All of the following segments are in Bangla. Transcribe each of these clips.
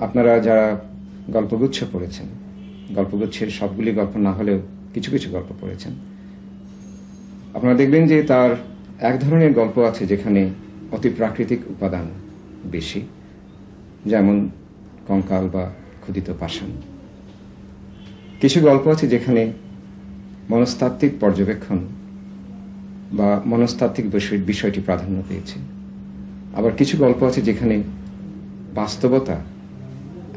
আপনারা যারা গল্পগুচ্ছ পড়েছেন, গল্পগুচ্ছের সবগুলি গল্প না হলেও কিছু কিছু গল্প পড়েছেন, আপনারা দেখবেন যে তার এক ধরনের গল্প আছে যেখানে অতি প্রাকৃতিক উপাদান বেশি, যেমন কঙ্কাল বা ক্ষুদিত পাষাণ। কিছু গল্প আছে যেখানে মনস্তাত্ত্বিক পর্যবেক্ষণ বা মনস্তাত্ত্বিক বিষয়টি প্রাধান্য পেয়েছে। আবার কিছু গল্প আছে যেখানে বাস্তবতা,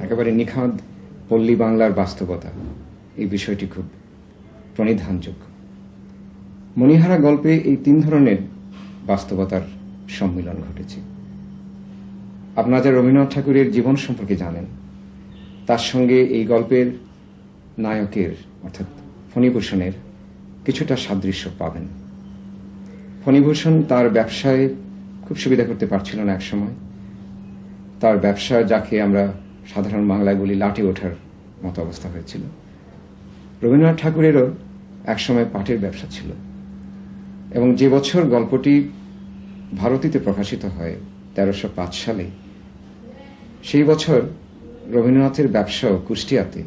একেবারে নিখাদ পল্লী বাংলার বাস্তবতা, এই বিষয়টি খুব প্রণিধানযোগ্য। মণিহারা গল্পে এই তিন ধরনের বাস্তবতার সম্মিলন ঘটেছে। আপনারা যারা রবীন্দ্রনাথ ঠাকুরের জীবন সম্পর্কে জানেন, তার সঙ্গে এই গল্পের নায়কের অর্থাৎ ফণীভূষণের কিছুটা সাদৃশ্য পাবেন। ফণীভূষণ তার ব্যবসায় খুব সুবিধা করতে পারছিল না একসময়। তার ব্যবসা, যাকে আমরা সাধারণ বাংলায় বলি লাটে ওঠার মতো অবস্থা হয়েছিল। রবীন্দ্রনাথ ঠাকুরেরও একসময় পাটের ব্যবসা ছিল, এবং যে বছর গল্পটি ভারতীতে প্রকাশিত হয় 1305 সালে, সেই বছর রবীন্দ্রনাথের ব্যবসাও কুষ্টিয়াতে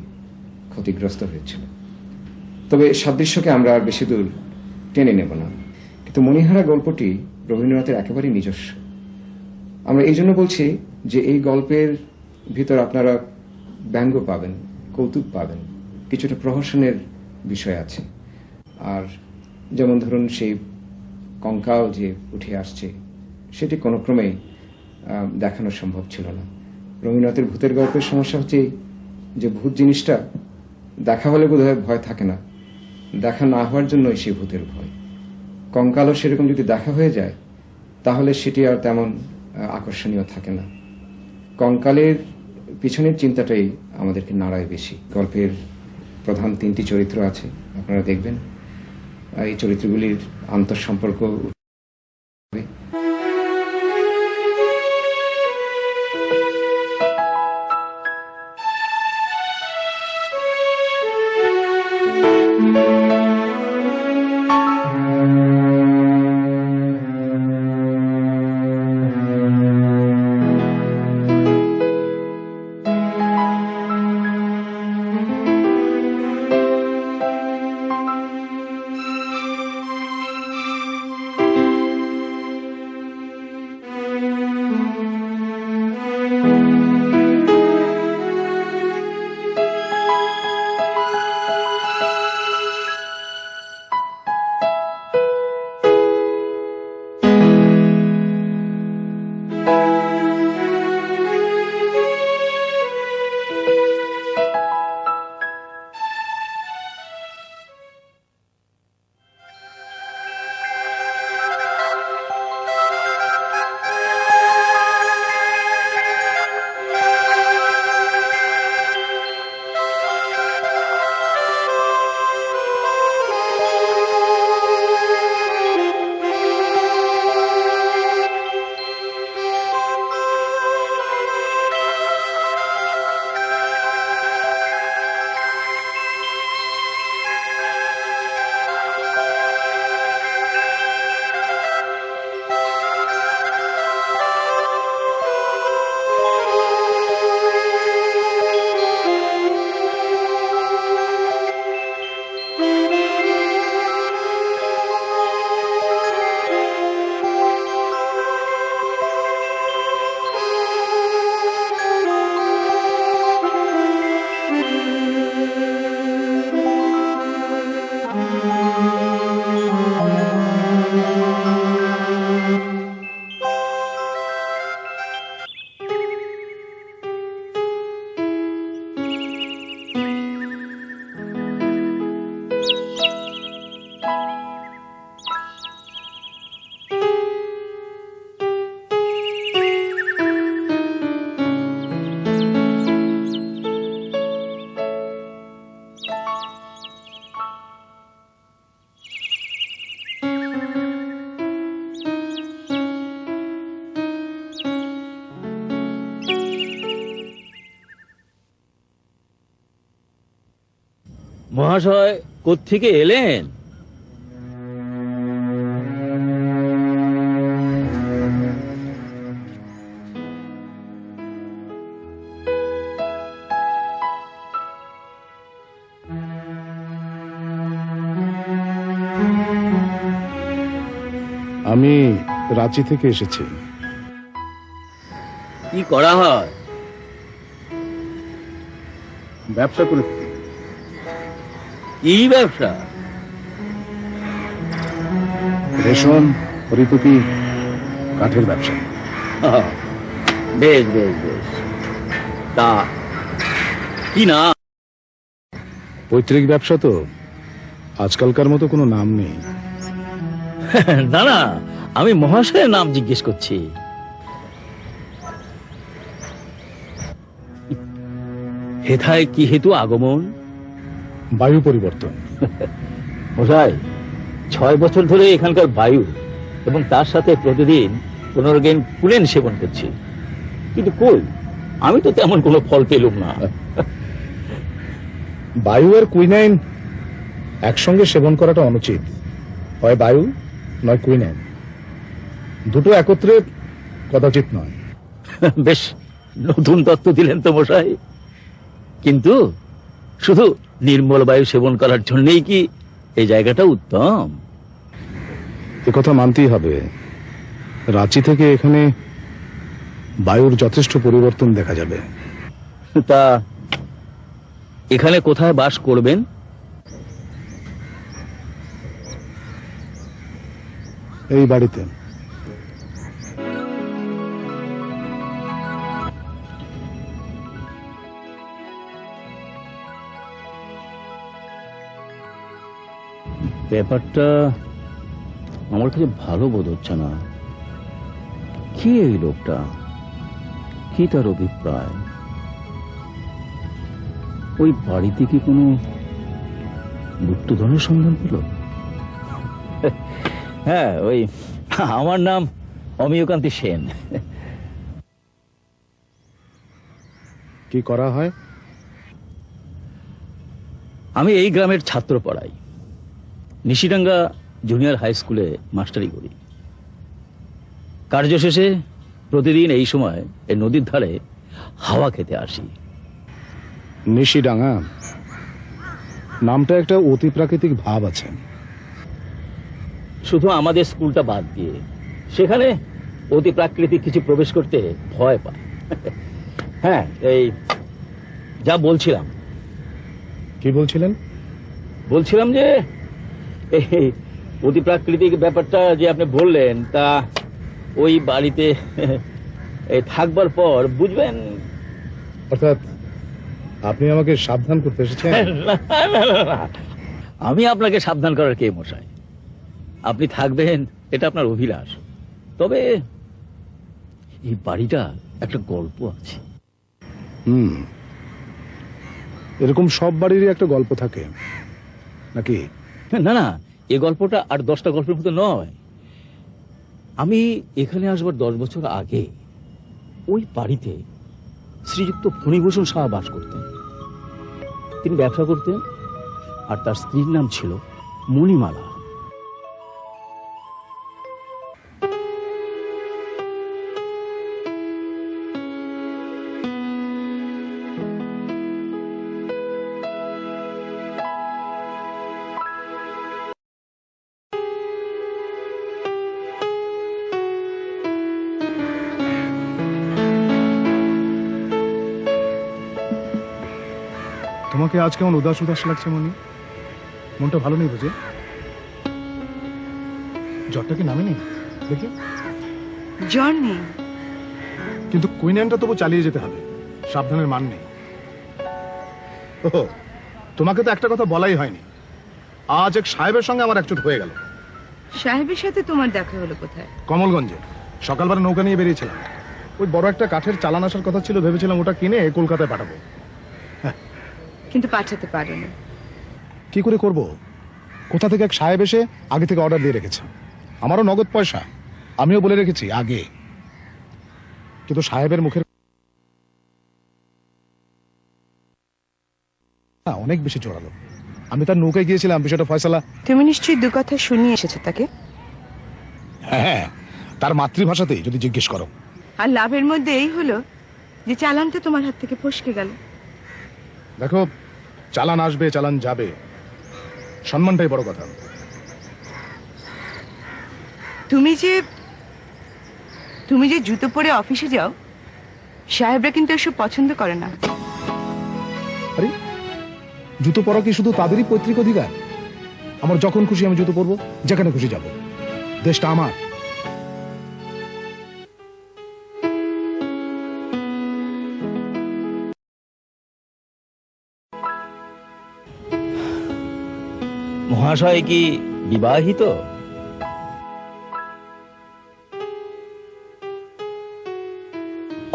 ক্ষতিগ্রস্ত হয়েছিল। তবে সাদৃশ্যকে আমরা আর বেশি দূর টেনে নেব না, কিন্তু মণিহারা গল্পটি রবীন্দ্রনাথের একেবারে নিজস্ব। আমরা এই জন্য বলছি যে এই গল্পের ভিতর আপনারা ব্যঙ্গ পাবেন, কৌতুক পাবেন, কিছুটা প্রহসনের বিষয় আছে। আর যেমন ধরুন সেই কঙ্কাল যে উঠে আসছে, সেটি কোনো ক্রমেই দেখানো সম্ভব ছিল না। রবীন্দ্রনাথের ভূতের গল্পের সমস্যা হচ্ছে যে ভূত জিনিসটা দেখা হলে বোধহয় ভয় থাকে না, দেখা না হওয়ার জন্যই সেই ভূতের ভয়। কঙ্কালও সেরকম যদি দেখা হয়ে যায় তাহলে সেটি আর তেমন আকর্ষণীয় থাকে না। কঙ্কালের পিছনের চিন্তাটাই আমাদেরকে নাড়ায় বেশি। গল্পের প্রধান তিনটি চরিত্র আছে, আপনারা দেখবেন এই চরিত্রগুলির আন্তঃসম্পর্ক মহাশয় কোত্থেকে এলেন? আমি রাঁচি থেকে এসেছি। কি করা হয়? ব্যবসা করে থাকি। কি ব্যবসা? রেশম, হরিতকি, কাঠের ব্যবসা। আহ, বেশ বেশ বেশ। তা কি না? পৈতৃক ব্যবসা তো, আজকালকার মতো কোনো নাম নেই। না না, আমি মহাশয়ের নাম জিজ্ঞেস করছি। হেথায় কি হেতু আগমন? বায়ু পরিবর্তন। মশাই, 6 বছর ধরে এখানকার বায়ু এবং তার সাথে প্রতিদিন 15 গ্রাম কুলেন সেবন করছি, কিন্তু কই, আমি তো তেমন কোনো ফল পেলুম না। বায়ু আর কুইনাইন একসঙ্গে সেবন করাটা অনুচিত। হয় বায়ু নয় কুইনাইন, দুটো একত্রে কদাচিৎ নয়। বেশ নতুন তত্ত্ব দিলেন তো মশাই, কিন্তু শুধু নির্মল বায়ু সেবন করার জন্যই কি এই জায়গাটা উত্তম? কথা মানতেই হবে, রাঁচি থেকে এখানে বায়ুর যথেষ্ট পরিবর্তন দেখা যাবে। তা এখানে কোথায় বাস করবেন? এই বাড়িতে। ব্যাপারটা আমার কাছে ভালো বোধ হচ্ছে না। কি এই লোকটা, কি তার অভিপ্রায়? ওই বাড়িতে কি কোনো গুপ্তধনের সন্ধান পেল? হ্যাঁ, ওই আমার নাম অমিয়কান্তি সেন। কি করা হয়? আমি এই গ্রামের ছাত্র পড়াই, নিশিডাঙ্গা জুনিয়র হাই স্কুলে মাস্টারি করি। কার্য শেষে প্রতিদিন এই সময় এই নদীর ধারে হাওয়া খেতে আসি। নিশিডাঙ্গা নামটা একটা অতি প্রাকৃতিক ভাব আছে। শুধু আমাদের স্কুলটা বাদ দিয়ে সেখানে অতি প্রাকৃতিক কিছু প্রবেশ করতে ভয় পায়। হ্যাঁ, এই যা বলছিলাম। কি বলছিলেন? বলছিলাম যে এই অতি প্রাকৃতিক ব্যাপারটা যে আপনি বললেন, তা ওই বাড়িতে এই থাকবার পর বুঝবেন। অর্থাৎ আপনি আমাকে সাবধান করতে এসেছেন? না, না, না, না। আমি আপনাকে সাবধান করার কে মশাই? আপনি থাকবেন এটা আপনার অভিলাষ, তবে এই বাড়িটা একটা গল্প আছে। এরকম সব বাড়িরই একটা গল্প থাকে নাকি? না না, এই গল্পটা আর 10টা গল্পের মতো নয়। আমি এখানে আসবার 10 বছর আগে ওই বাড়িতে শ্রীযুক্ত ফণীভূষণ সাহা বাস করতেন। তিনি ব্যবসা করতেন, আর তার স্ত্রীর নাম ছিল মণিমালা। তোমাকে আজ কেমন উদাস উদাস লাগছে মনি? মনটা ভালো নেই বুঝে? জ্বরটা কি নামেনি দেখি? জ্বর নেই, কিন্তু কুইনাইনটা তবু চালিয়ে যেতে হবে, সাবধানের মান নেই। ওহো, তোমাকে তো একটা কথা বলাই হয়নি। আজ এক সাহেবের সঙ্গে আমার একচুট হয়ে গেল। সাহেবের সাথে তোমার দেখা হলো কোথায়? কমলগঞ্জে সকালবেলা নৌকা নিয়ে বেরিয়েছিলাম। ওই বড় একটা কাঠের চালান আসার কথা ছিল, ভেবেছিলাম ওটা কিনে কলকাতায় পাঠাবো। কিন্তু পাঠাতে পারো না। কি করে করব? কোথা থেকে এক সাহেব এসে আগে থেকে অর্ডার দিয়ে রেখেছে। আমারও নগদ পয়সা, আমিও বলে রেখেছি আগে। কিন্তু সাহেবের মুখের অনেক বেশি জোরালো। আমি তার নৌকায় গিয়েছিলাম বিষয়টা ফয়সালা। তুমি নিশ্চয়ই দু কথা শুনিয়ে এসেছো তাকে। হ্যাঁ, তার মাতৃভাষাতেই যদি জিজ্ঞেস করো। আর লাভের মধ্যে এই হলো যে চালানটা তোমার হাত থেকে ফসকে গেল। দেখো, চালান আসবে চালান যাবে, সম্মানটাই বড় কথা। তুমি যে জুতো পরে অফিসে যাও, সাহেবরা কিন্তু এসব পছন্দ করে না। আরে জুতো পরা কি শুধু তাদেরই পৈতৃক অধিকার? আমার যখন খুশি আমি জুতো পরবো, যেখানে খুশি যাব। দেশটা আমার। মহাশয় কি বিবাহিত?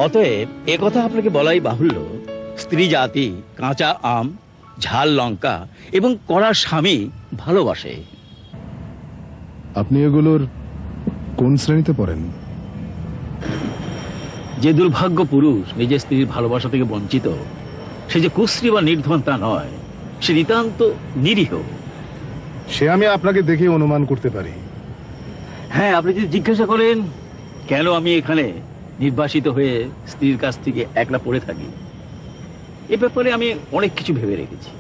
অতএব একথা আপনাকে বলাই বাহুল্য, স্ত্রী জাতি কাঁচা আম, ঝাল লঙ্কা এবং কড়া স্বামী ভালোবাসে। আপনি এগুলোর কোন শ্রেণীতে পড়েন? যে দুর্ভাগ্য পুরুষ নিজের স্ত্রীর ভালোবাসা থেকে বঞ্চিত, সে যে কুশ্রী বা নির্ধন তা নয়, সে নিতান্ত নিরীহ। সে আমি আপনাকে দেখে অনুমান করতে পারি। হ্যাঁ, আপনি যদি জিজ্ঞাসা করেন কেন আমি এখানে নির্বাসিত হয়ে স্ত্রীর কাছ থেকে একলা পড়ে থাকি, এ ব্যাপারে আমি অনেক কিছু ভেবে রেখেছি।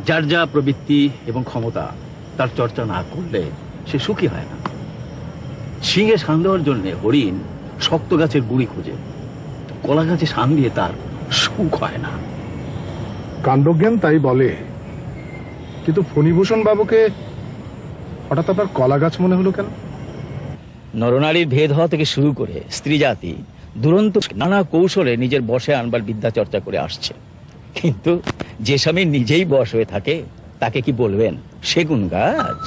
যার যা প্রবৃত্তি এবং ক্ষমতা, তার চর্চা না করলে সে সুখী হয় না। সিংহে শান দেওয়ার জন্য হরিণ শক্ত গাছের গুড়ি খোঁজে, কলা গাছে শান দিয়ে তার সুখ হয় না। কাণ্ডজ্ঞান তাই বলে, কিন্তু ফণিভূষণ বাবুকে হঠাৎ আপনার কলা গাছ মনে হলো কেন? নরনারীর ভেদ হওয়া থেকে শুরু করে স্ত্রী জাতি দুরন্ত নানা কৌশলে নিজের বশে আনবার বিদ্যা চর্চা করে আসছে। কিন্তু যে স্বামী নিজেই বশ হয়ে থাকে, তাকে কি বলবেন সেগুন গাছ?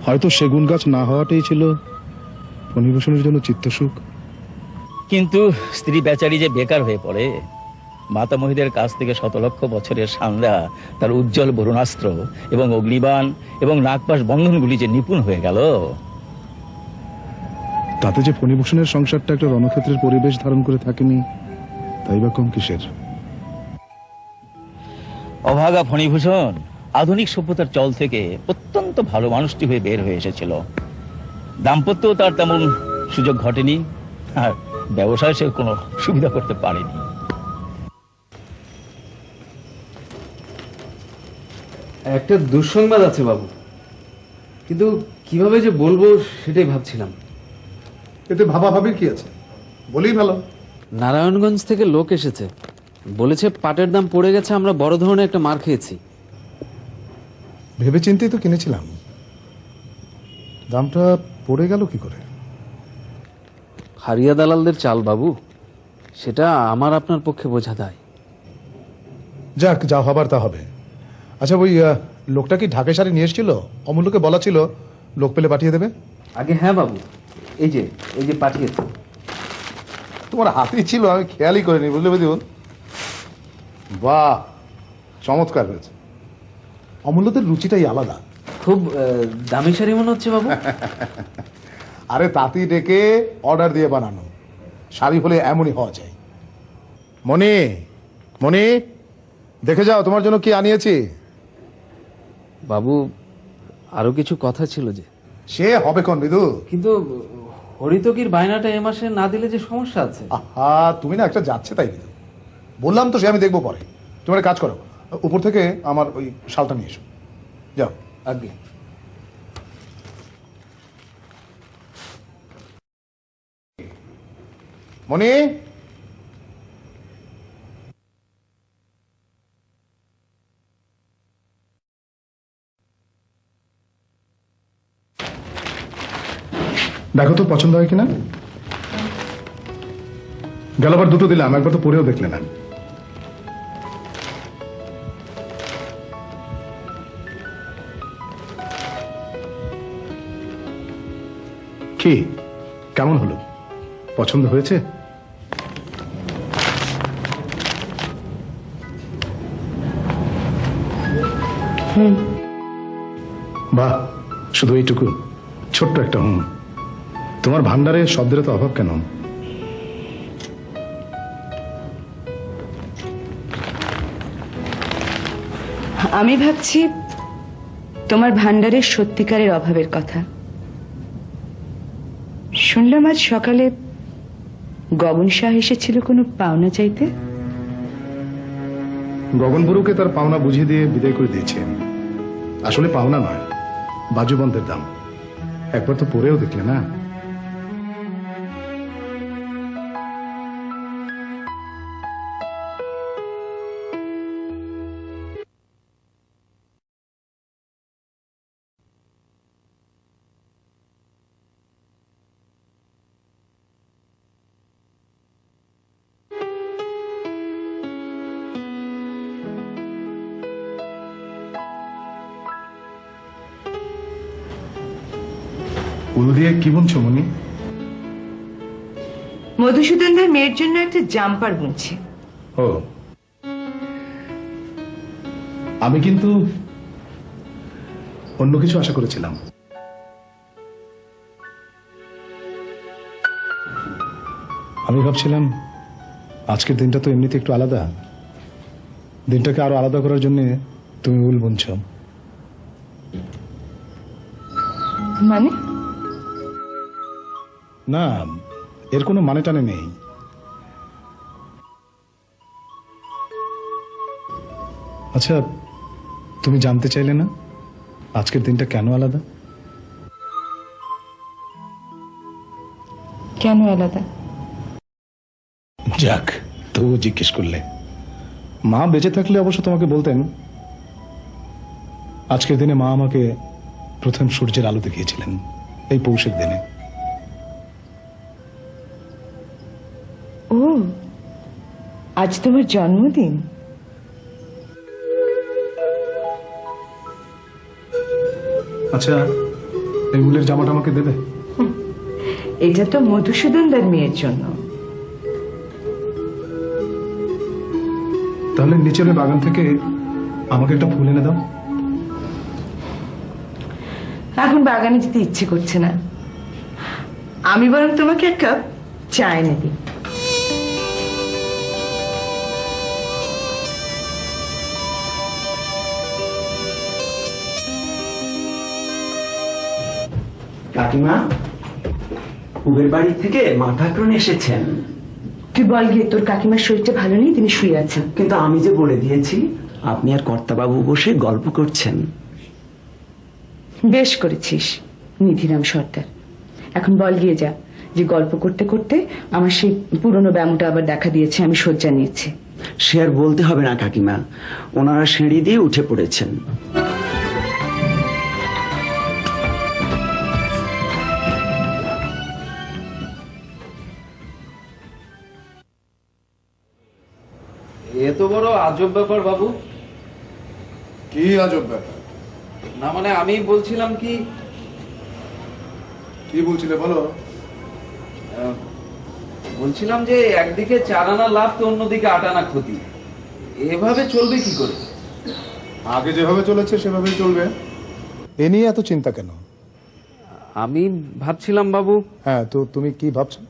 হয়তো সেগুন গাছ না হওয়াটাই ছিল ফণিভূষণের জন্য চিত্তসুখ। কিন্তু স্ত্রী বেচারি যে বেকার হয়ে পড়ে, মাতামহীদের কাছ থেকে শত লক্ষ বছরের সান্ধ্যা তার উজ্জ্বল বরুণাস্ত্র এবং অগ্নিবাণ এবং নাগপাশ বন্ধনগুলি যে নিপুণ হয়ে গেল, তাতে যে ফণিভূষণের সংসারটা একটা রণক্ষেত্রের পরিবেশ ধারণ করে থাকেনি, তাই বা কম কিসের? অভাগা ফণিভূষণ আধুনিক সভ্যতার চল থেকে অত্যন্ত ভালো মানুষটি হয়ে বের হয়ে এসেছিল। দাম্পত্য তার তেমন সুযোগ ঘটেনি, আর ব্যবসায় সে কোনো সুবিধা করতে পারেনি। একটা দুঃসংবাদ আছে বাবু, কিন্তু কিভাবে যে বলবো সেটাই ভাবছিলাম। এতে ভাবাভাবির কি আছে? বলেই ভালো। নারায়ণগঞ্জ থেকে লোক এসেছে, বলেছে পাটের দাম পড়ে গেছে, আমরা বড় ধরনের একটা মার খেয়েছি। ভেবে চিন্তেই তো কিনেছিলাম, দামটা পড়ে গেল কি করে? হারিয়া দালালদের চাল বাবু, সেটা আমার আপনার পক্ষে বোঝা দায়। যাক, যা হবার তা হবে। আচ্ছা, ওই লোকটা কি ঢাকায় শাড়ি নিয়ে এসেছিল? অমূল্যকে বলা ছিল লোক পেলে পাঠিয়ে দেবে। আগে হ্যাঁ বাবু, এই যে পাঠিয়েছে। তোমার হাতেই ছিল, আমি খেয়ালই করিনি, বুঝলে বুঝুন। বাহ, চমৎকার হয়েছে। অমূল্যদের রুচিটাই আলাদা। খুব দামি শাড়ি মনে হচ্ছে বাবু। আরে তাঁতি ডেকে অর্ডার দিয়ে বানানো শাড়ি হলে এমনই হওয়া চাই। মনি, মনি, দেখে যাও তোমার জন্য কি আনিয়েছি। বাবু, আরো কিছু কথা ছিল যে। সে হবে কোন বিদু? কিন্তু হরিতকির বায়নাটা এ মাসে না দিলে যে সমস্যা আছে। আহা, তুমি না একটা যাচ্ছে তাই বিদু। বললাম তো, সে আমি দেখবো পরে। তোমার একটা কাজ করো, উপর থেকে আমার ওই শালটা নিয়ে এসো, যাও। আগে মনি, দেখো তো পছন্দ হয় কিনা। গেলবার দুটো দিলাম, একবার তো পরেও দেখলে না। কি কেমন হলো? পছন্দ হয়েছে? বাহ, শুধু এইটুকু ছোট্ট একটা হুম। তোমার ভান্ডারে শব্দের তো অভাব কেন? আমি ভাবছি তোমার ভান্ডারের সত্যিকারের অভাবের কথা। শুনলাম আজ সকালে গগন শাহ এসেছিল কোনো পাওনা চাইতে। গগন বুড়োকে তার পাওনা বুঝিয়ে দিয়ে বিদায় করে দিয়েছে। আসলে পাওনা নয়, বাজুবন্ধের দাম। একবার তো পরেও দেখলে না। উল দিয়ে কি বুনছো মনি? মধুসূদনদের মেয়ের জন্য একটা জাম্পার বুনছি। ও, আমি কিন্তু অন্য কিছু আশা করেছিলাম। আমি ভাবছিলাম আজকের দিনটা তো এমনিতে একটু আলাদা, দিনটাকে আরো আলাদা করার জন্য তুমি উল বুনছো। মানে? না, এর কোনো মানে টানে নেই। আচ্ছা, তুমি জানতে চাইলে না আজকের দিনটা কেন আলাদা? কেন আলাদা? যাক, তবুও জিজ্ঞেস করলে। মা বেঁচে থাকলে অবশ্য তোমাকে বলতেন। আজকের দিনে মা আমাকে প্রথম সূর্যের আলো দেখিয়েছিলেন, এই পৌষের দিনে। ও, আজ তোমার জন্মদিন? আচ্ছা, এই উলের জামাটা আমাকে দেবে? এটা তো মধুসূদনদের মেয়ের জন্য। তাহলে নিচের ওই বাগান থেকে আমাকে একটা ফুল এনে দাও। এখন বাগানে যেতে ইচ্ছে করছে না, আমি বরং তোমাকে এক কাপ চা এনে দিই। কাকিমা, উবের বাড়ি থেকে মা ঠাকুরন এসেছেন। তুই বল গিয়ে, তোর কাকিমার শরীরটা ভালো নেই, তিনি শুয়ে আছেন। কিন্তু আমি যে বলে দিয়েছি আপনি আর কর্তাবাবু বসে গল্প করছেন। বেশ করেছিস নিধিরাম সর্দার। এখন বল গিয়ে যা যে গল্প করতে করতে আমার সেই পুরনো ব্যায়ামটা আবার দেখা দিয়েছে, আমি শয্যা নিয়েছি। সে আর বলতে হবে না কাকিমা, ওনারা সিঁড়ি দিয়ে উঠে পড়েছেন। এত বড় আজব ব্যাপার বাবু। কি আজব ব্যাপার? না মানে আমি বলছিলাম কি বলছিলে বলো। বলছিলাম যে একদিকে 4 আনা লাভ তো অন্যদিকে 8 আনা ক্ষতি, এভাবে চলবে কি করে? আগে যেভাবে চলেছে সেভাবেই চলবে। এ নিয়ে এত চিন্তা কেন? আমি ভাবছিলাম বাবু, হ্যাঁ, তো তুমি কি ভাবছো?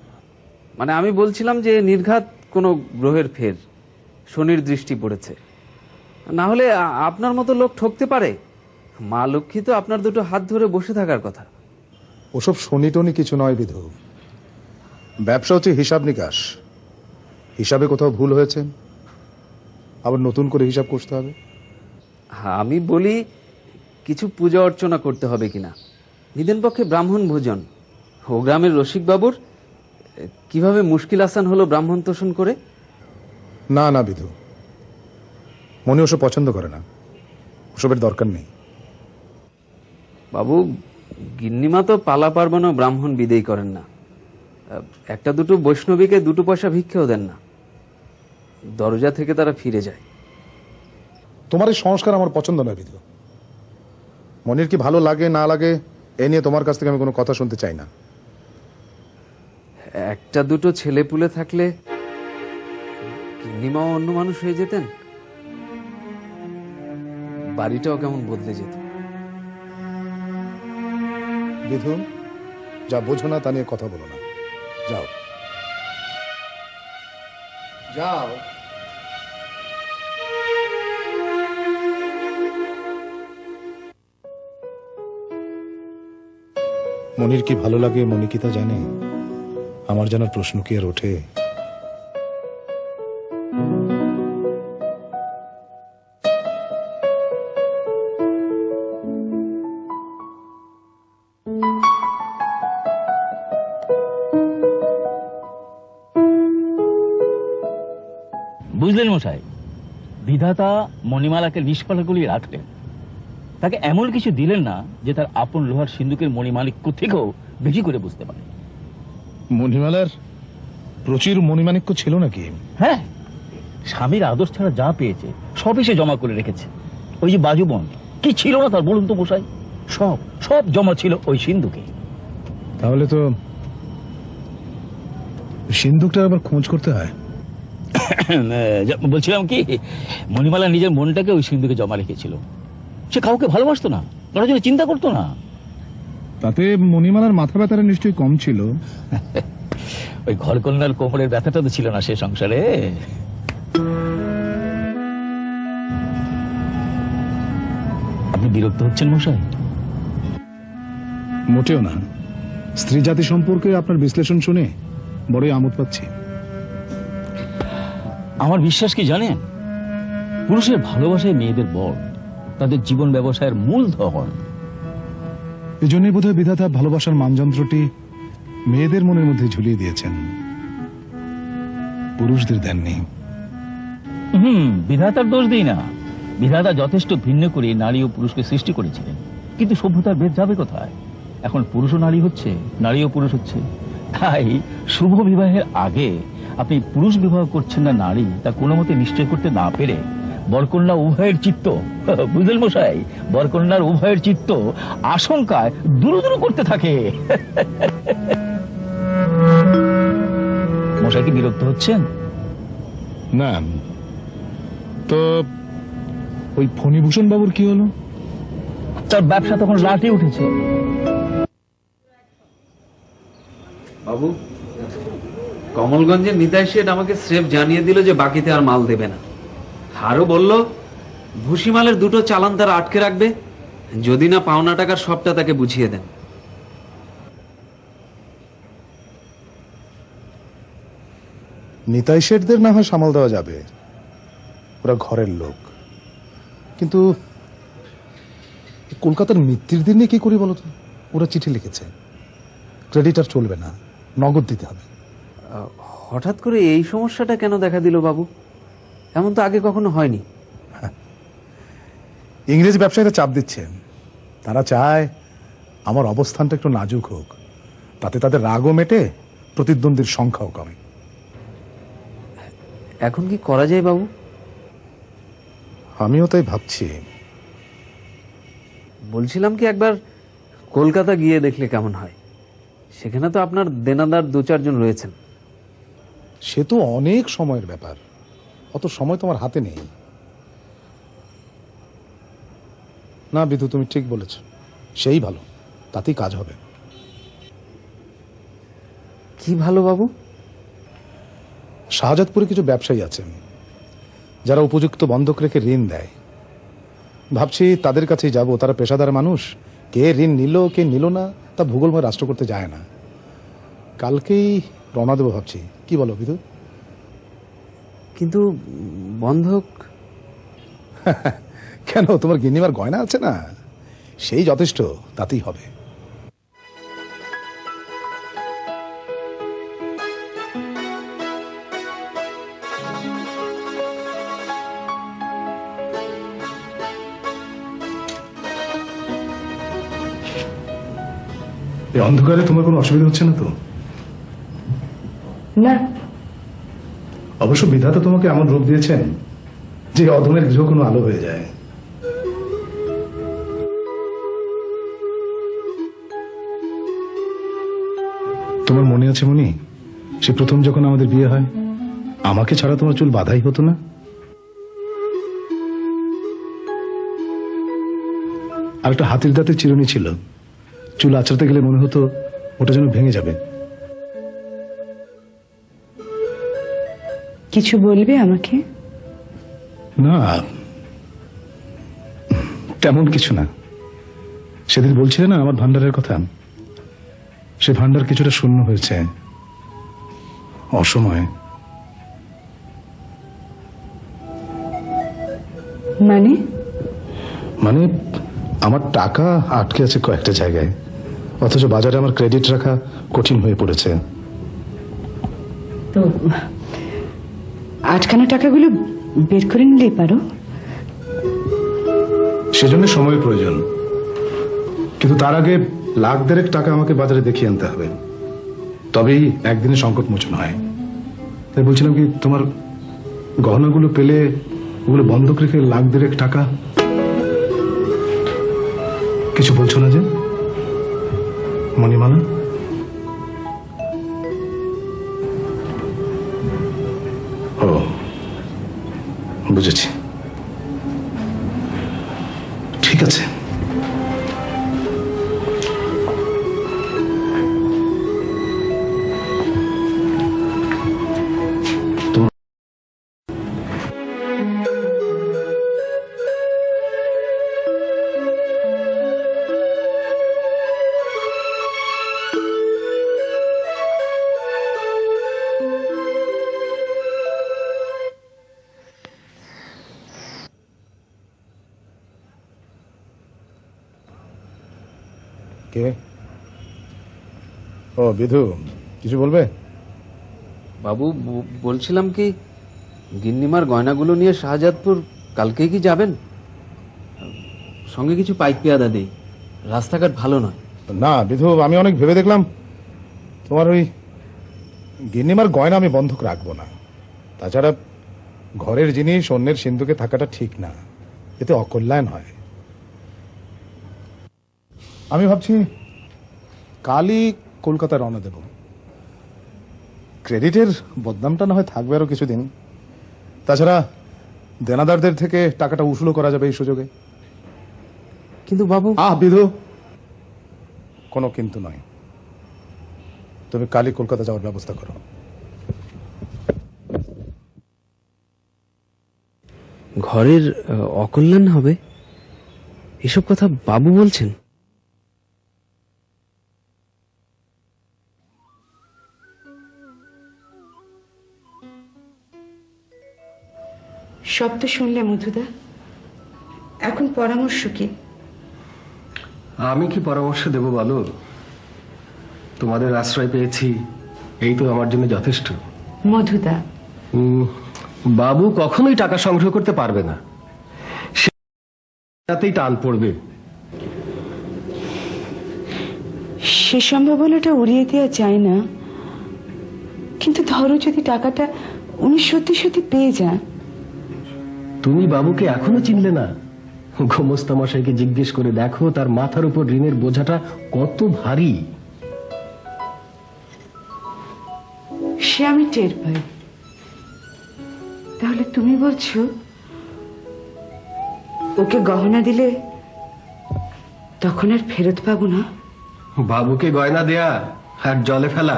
মানে আমি বলছিলাম যে নির্ঘাত কোনো গ্রহের ফের, শনির দৃষ্টি পড়েছে। না হলে আপনার মতো লোক ঠকতে পারে? মা লক্ষ্মী তো আপনার দুটো হাত ধরে বসে থাকার কথা। ওসব শনি টনি কিছু নয় বিধু। ব্যবসা হচ্ছে হিসাব নিকাশ। হিসাবে কোথাও ভুল হয়েছে, আবার নতুন করে হিসাব করতে হবে। আমি বলি কিছু পূজা অর্চনা করতে হবে কিনা। নিদেন পক্ষে ব্রাহ্মণ ভোজন। ও গ্রামের রসিক বাবুর কিভাবে মুশকিল আসান হলো ব্রাহ্মণ তোষণ করে। না না বিধু, মনে ওসব পছন্দ করে না, ওসবের দরকার নেই। বাবু, গিন্নিমা তো পালা পার্বণও ব্রাহ্মণ বিদেয় করেন না। একটা দুটো বৈষ্ণবীকে 2 পয়সা ভিক্ষেও দেন না, দরজা থেকে তারা ফিরে যায়। তোমার এই সংস্কার আমার পছন্দ নয় বিধু। মনির কি ভালো লাগে না লাগে এ নিয়ে তোমার কাছ থেকে আমি কোনো কথা শুনতে চাই না। একটা দুটো ছেলে পুলে থাকলে গিন্নিমাও অন্য মানুষ হয়ে যেতেন, বাড়িটাও কেমন বদলে যেত। বিধু, যা বোঝো না তা নিয়ে কথা বলো না। যাও যাও। মনির কি ভালো লাগে মনি কি তা জানে? আমার জানার প্রশ্ন কি আর ওঠে? বুঝলেন মশাই, বিধাতা মণিমালাকে নিষ্ফলা করিয়ে রাখলেন, তাকে এমন কিছু দিলেন না যে তার আপন লোহার সিন্ধুকের মণিমাণিক্য থেকেও বেশি করে বুঝতে পারে। মণিমালার প্রচুর মণিমাণিক্য ছিল নাকি? হ্যাঁ, স্বামীর আদর ছাড়া যা পেয়েছে সবই সে জমা করে রেখেছে। ওই যে বাজুবন, কি ছিল না তার বলুন তো মশাই? সব সব জমা ছিল ওই সিন্ধুকে। তাহলে তো সিন্ধুকটা আবার খোঁজ করতে হয়। বলছিলাম কি, মণিমালা নিজের মনটাকে ওই সিন্ধুকে জমা রেখেছিল। সে কাউকে ভালোবাসতো না, কারোর জন্য চিন্তা করতো না। তাতে মণিমালার মাথা ব্যথাটা নিশ্চয়ই কম ছিল। ওই ঘরকন্যার কোমরের ব্যথাটা তো ছিল না সে সংসারে। আপনি বিরক্ত হচ্ছেন মশাই? মোটেও না, স্ত্রী জাতি সম্পর্কে আপনার বিশ্লেষণ শুনে বড়ই আমোদ পাচ্ছি। আমার বিশ্বাস কি জানেন, পুরুষের ভালোবাসায় মেয়েদের বল, তাদের জীবন ব্যবসায়ের মূল ধর। এই জন্যই বোধহয় বিধাতা ভালোবাসার মানযন্ত্রটি মেয়েদের মনের মধ্যে ঝুলিয়ে দিয়েছেন, পুরুষদের দেননি। বিধাতার দোষ দিই না। বিধাতা যথেষ্ট ভিন্ন করে নারী ও পুরুষকে সৃষ্টি করেছিলেন, কিন্তু সভ্যতার ভেদ যাবে কোথায়? এখন পুরুষও নারী হচ্ছে, নারীও পুরুষ হচ্ছে। তাই শুভ বিবাহের আগে আপনি পুরুষ বিবাহ করছেন না নারী, তা কোনো মতে নিশ্চয় করতে না পেরে বরকন্যা উভয়ের চিত্ত, বুঝলেন মশাই, বরকন্যার উভয়ের চিত্ত আশঙ্কায় দূর দূর করতে থাকে। মশাই কি বিরক্ত হচ্ছেন? না তো ওই ফণীভূষণ বাবুর কি হলো? তার ব্যবসা তখন লাটে উঠেছে। বাবু, কমলগঞ্জের নিতাই শেঠ আমাকে স্রেফ জানিয়ে দিল যে বাকিতে আর মাল দেবে না। আরো বলল ভুসিমালের 2টো চালান তারা আটকে রাখবে, যদি না পাওনা টাকার সবটা তাকে বুঝিয়ে দেন। নিতাই শেঠদের না হয় সামাল দেওয়া যাবে, ওরা ঘরের লোক, কিন্তু কলকাতার মৃত্যুর দিন নিয়ে কি করি বলতো? ওরা চিঠি লিখেছে, ক্রেডিট আর চলবে না, নগদ দিতে হবে। হঠাৎ করে এই সমস্যাটা কেন দেখা দিল বাবু? এমন তো আগে কখনো হয়নি। ইংরেজ ব্যবসায়ীরা চাপ দিচ্ছে, তারা চায় আমার অবস্থানটা একটু নাজুক হোক, তাতে তাদের রাগও মেটে, প্রতিদ্বন্দ্বীর সংখ্যাও কমে। এখন কি করা যায় বাবু? আমিও তাই ভাবছি। বলছিলাম কি একবার কলকাতা গিয়ে দেখলে কেমন হয়? সেখানে তো আপনার দেনাদার 2-4 জন রয়েছেন। সে তো অনেক সময়ের ব্যাপার, অত সময় তোমার হাতে নেই। না বিধু, তুমি ঠিক বলেছ, সেই ভালো, তাতেই কাজ হবে। কি ভালো বাবু? শাহজাদপুরে কিছু ব্যবসায়ী আছেন যারা উপযুক্ত বন্ধক রেখে ঋণ দেয়। ভাবছি তাদের কাছেই যাব, তারা পেশাদার মানুষ, কে ঋণ নিল কে নিল না তা ভূগোলময় রাষ্ট্র করতে যায় না। কালকেই রওনা দেবো ভাবছি, কি বলো বিধু? কিন্তু বন্ধক কেন, তোমার গিন্নিমার গয়না আছে না, সেই যথেষ্ট, তাতেই হবে। এই অন্ধকারে তোমার কোনো অসুবিধা হচ্ছে না তো? না, অবশ্য বিধাতা তোমাকে এমন রূপ দিয়েছেন যে অধমের গৃহ কোনো আলো হয়ে যায়। তোমার মনে আছে মনি, সে প্রথম যখন আমাদের বিয়ে হয়, আমাকে ছাড়া তোমার চুল বাঁধাই হতো না। আর একটা হাতির দাঁতের চিরুনি ছিল, চুল আঁচড়াতে গেলে মনে হতো ওটা যেন ভেঙে যাবে। কিছু বলবে আমাকে? না, তেমন কিছু না। সেদিন বলছিলে না আমার ভান্ডারের কথা, সে ভান্ডার কিছুটা শূন্য হয়েছে, অসময়ে। মানে? মানে আমার টাকা আটকে আছে কয়েকটা জায়গায়, অথচ বাজারে আমার ক্রেডিট রাখা কঠিন হয়ে পড়েছে। তো আটকানো টাকাগুলো বের করে নিলেই পারো। সেজন্য সময়ের প্রয়োজন, কিন্তু তার আগে লাখ দেড়েক টাকা আমাকে বাজারে দেখিয়ে আনতে হবে, তবেই একদিনে সংকট মোচন হয়। তাই বলছিলাম কি, তোমার গহনাগুলো পেলে ওগুলো বন্ধক রেখে লাখ দেড়েক টাকা। কিছু বলছো না যে মণিমালা? ও, বুঝেছি, ঠিক আছে। কে? ও বিধু, কিছু বলবে? বাবু বলছিলাম কি, গিন্নিমার গয়নাগুলো নিয়ে শাহজাদপুর কালকেই কি যাবেন? সঙ্গে কিছু পাইক পেয়াদা দেই, রাস্তাঘাট ভালো নয়। না বিধু, আমি অনেক ভেবে দেখলাম, তোমার ওই গিন্নিমার গয়না আমি বন্ধক রাখবো না। তাছাড়া ঘরের জিনিস অন্যের সিন্ধুকে থাকাটা ঠিক না, এতে অকল্যাণ হয়। আমি ভাবছি কালই কলকাতায় রওনা দেব। ক্রেডিটের বদনামটা না হয় থাকবে আরো কিছুদিন। তাছাড়া দেনাদারদের থেকে টাকাটা উসুলও করা যাবে এই সুযোগে। কিন্তু বাবু, বিধু, কোনো কিন্তু নয়, তুমি কালই কলকাতা যাওয়ার ব্যবস্থা করো। ঘরের অকল্যাণ হবে এসব কথা বাবু বলছেন? সব তো শুনলে মধুদা, এখন পরামর্শ কি? আমি কি পরামর্শ দেব বলো? তোমাদের আশ্রয় পেয়েছি, এই তো আমার জন্য যথেষ্ট। মধুদা, বাবু কখনোই টাকা সংগ্রহ করতে পারবে না, সেটাতেই টান পড়বে। সে সম্ভাবনাটা উড়িয়ে দেওয়া যায় না, কিন্তু ধরো যদি টাকাটা উনি সত্যি সত্যি পেয়ে যান। তুমি বাবুকে এখনো চিনলে না? গোমস্তামশাইকে জিজ্ঞেস করে দেখো, তার মাথার উপর ঋণের বোঝাটা কত ভারী। সে আমি টের পাই। তাহলে তুমি বলছো ওকে গহনা দিলে তখন আর ফেরত পাবো না? বাবুকে গয়না দেয়া আর জলে ফেলা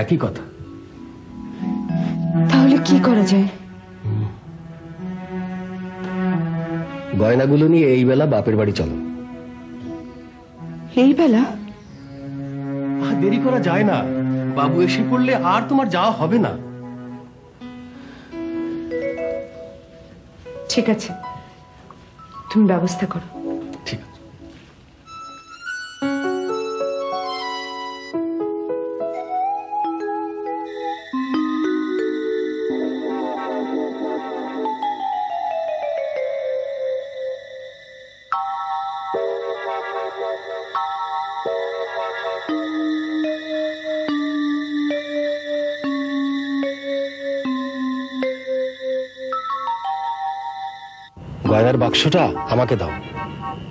একই কথা। তাহলে কি করা যায়? গয়নাগুলো নিয়ে এই বেলা বাপের বাড়ি চলো। এই বেলা? আর দেরি করা যায় না, বাবু এসে পড়লে আর তোমার যাওয়া হবে না। ঠিক আছে, তুমি ব্যবস্থা করো। ঠিক আছে। গয়নার বাক্সটা আমাকে দাও।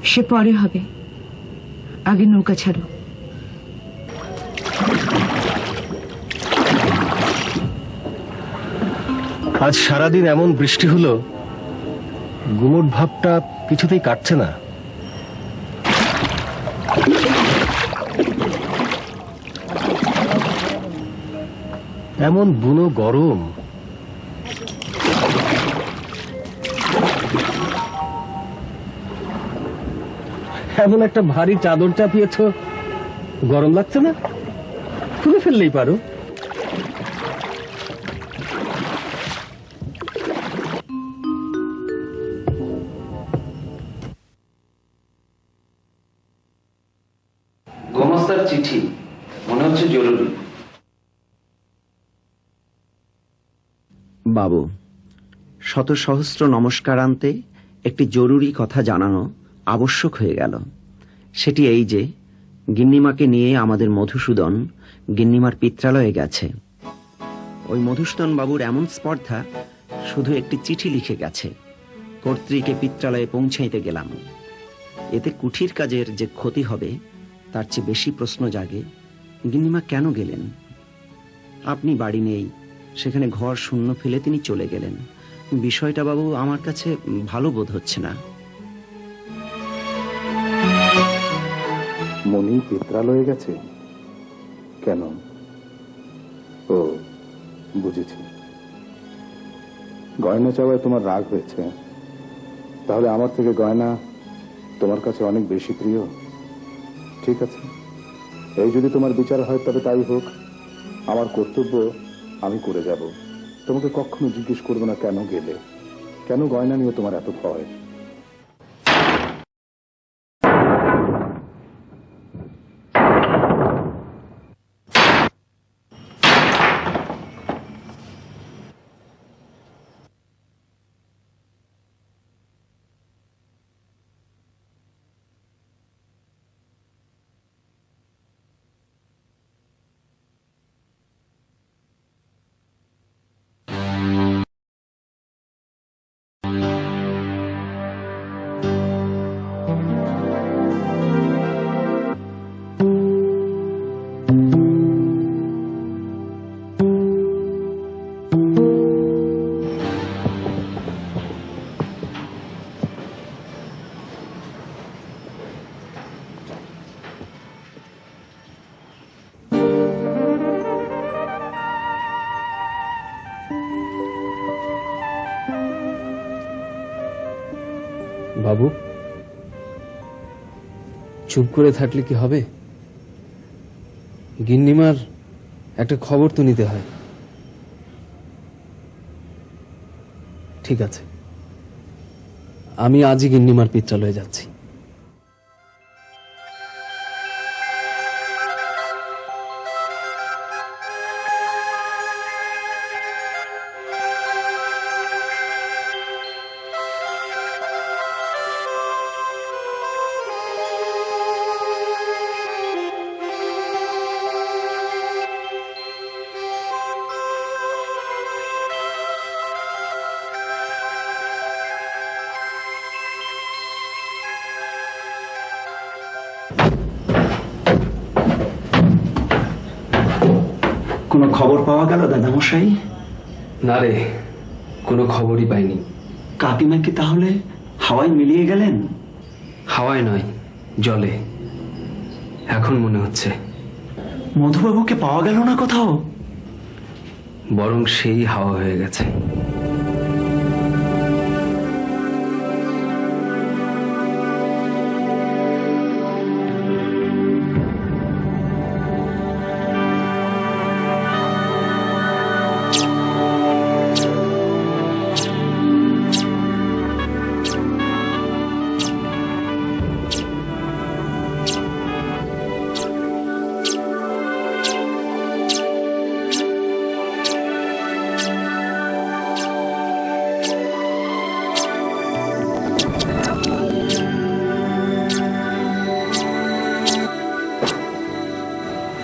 সে পরে হবে, আগে নৌকা ছাড়ো। আজ সারাদিন এমন বৃষ্টি হলো, গুমট ভাবটা কিছুতেই কাটছে না। এমন বুনো গরম, এমন একটা ভারী চাদর চাপিয়েছ, গরম লাগছে না? খুলে ফেললেই পারো। গোমস্তার চিঠি, মনে হচ্ছে জরুরি। বাবু, শত সহস্র নমস্কার আনতে একটি জরুরি কথা জানানো আবশ্যক হয়ে গেল। সেটি এই যে, গিন্নিমাকে নিয়ে আমাদের মধুসূদন গিন্নিমার পিত্রালয়ে গেছে। ওই মধুসূদন বাবুর এমন স্পর্ধা, শুধু একটি চিঠি লিখে গেছে, কর্ত্রীকে পিত্রালয়ে পৌঁছাইতে গেলাম। এতে কুঠির কাজের যে ক্ষতি হবে তার চেয়ে বেশি প্রশ্ন জাগে, গিন্নিমা কেন গেলেন? আপনি বাড়ি নেই, সেখানে ঘর শূন্য ফেলে তিনি চলে গেলেন। বিষয়টা বাবু আমার কাছে ভালো বোধ হচ্ছে না। মনি পিত্রালয়ে গেছে কেন? ও, বুঝেছি। গয়না চাওয়ায় তোমার রাগ হয়েছে। তাহলে আমার থেকে গয়না তোমার কাছে অনেক বেশি প্রিয়। ঠিক আছে, এই যদি তোমার বিচার হয় তবে তাই হোক। আমার কর্তব্য আমি করে যাব। তোমাকে কখনো জিজ্ঞেস করবো না কেন গেলে, কেন গয়না নিয়ে তোমার এত ভয়। বাবু, চুপ করে থাকলে কি হবে? গিন্নিমার একটা খবর তো নিতে হয়। ঠিক আছে, আমি আজই গিন্নিমার পিত্রালয়ে যাচ্ছি। কোনো খবর পাওয়া গেল দাদামশাই? না রে, কোনো খবরই পাইনি। কাকিমা কি তাহলে হাওয়ায় মিলিয়ে গেলেন? হাওয়ায় নয়, জলে। এখন মনে হচ্ছে মধুবাবুকে পাওয়া গেল না কোথাও? বরং সেই হাওয়া হয়ে গেছে।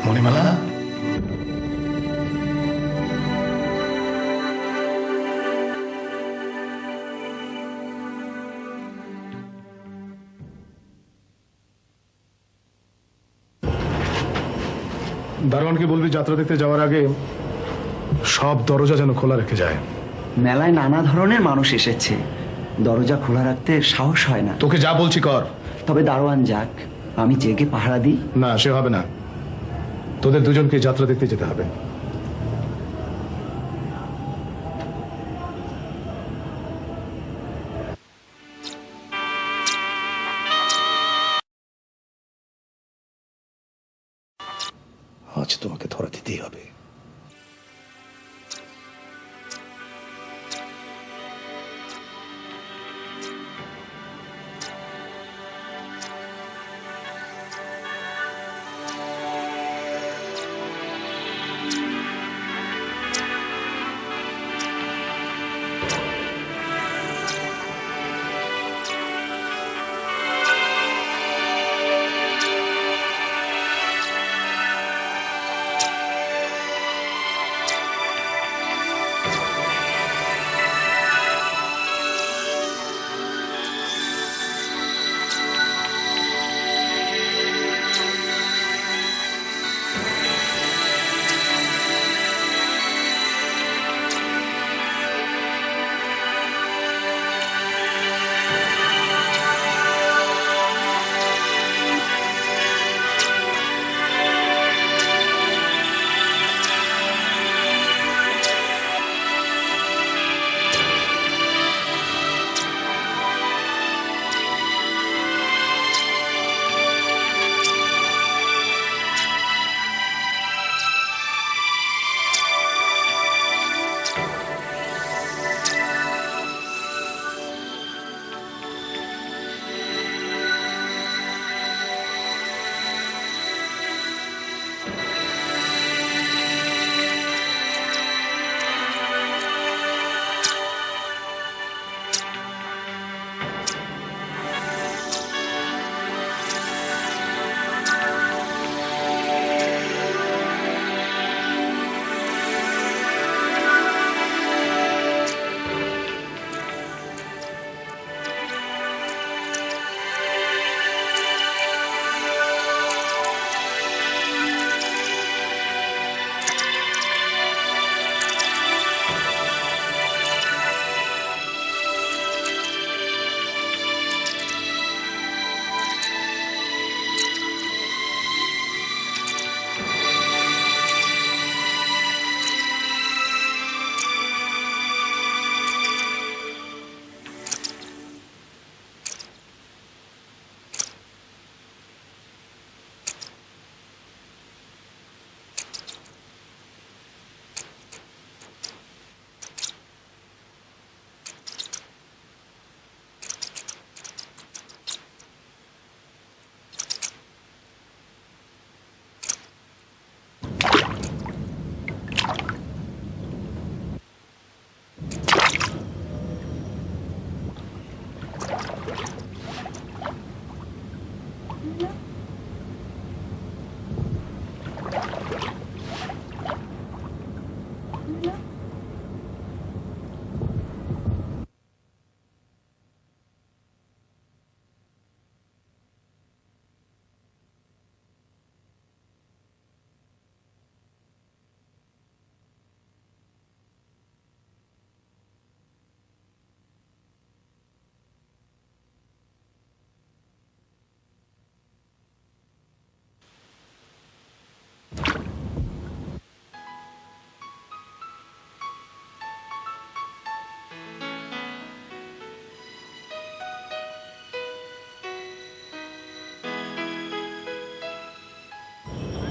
মণিমালা, দারোয়ানকে বলবি যাত্রা দেখতে যাওয়ার আগে সব দরজা যেন খোলা রেখে যায়। মেলায় নানা ধরনের মানুষ এসেছে, দরজা খোলা রাখতে সাহস হয় না। তোকে যা বলছি কর। তবে দারোয়ান যাক, আমি জেগে পাহারা দিই। না, সে হবে না। তোদের দুজনকে যাত্রা দেখতে যেতে হবে। আজ তোমাকে ধরা দিতেই হবে।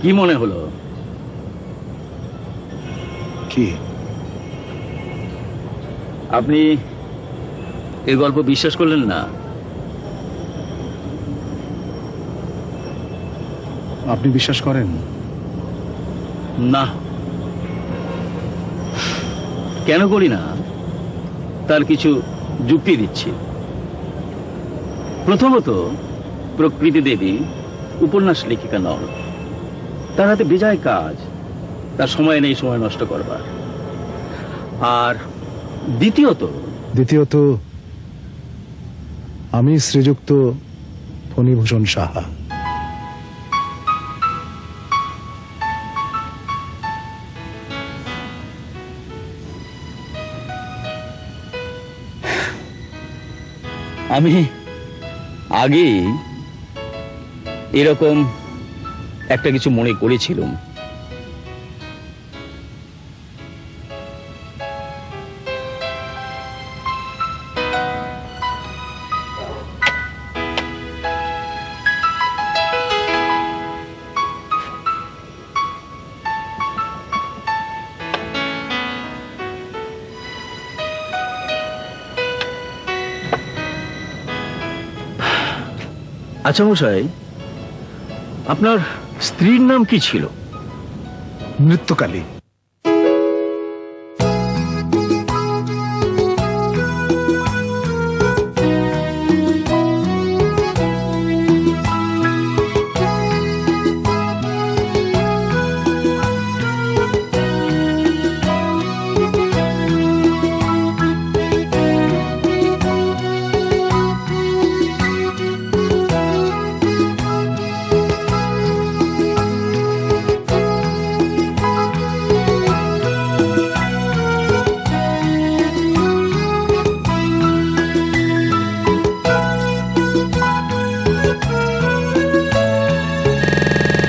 কি মনে হলো? কি? আপনি এই গল্প বিশ্বাস করলেন না? আপনি বিশ্বাস করেন? না। কেন করি না তার কিছু যুক্তি দিচ্ছি। প্রথমত, প্রকৃতি দেবী উপন্যাস লেখিকা নন। তার হাতে বেজায় কাজ, তার সময় নেই সময় নষ্ট করবার। আর দ্বিতীয়ত আমি শ্রীযুক্ত ফণীভূষণ সাহা। আমি আগেই এরকম একটা কিছু মনে করেছিলাম। আচ্ছা মশাই, আপনার স্ত্রীর নাম কি ছিল? নৃত্যকালী।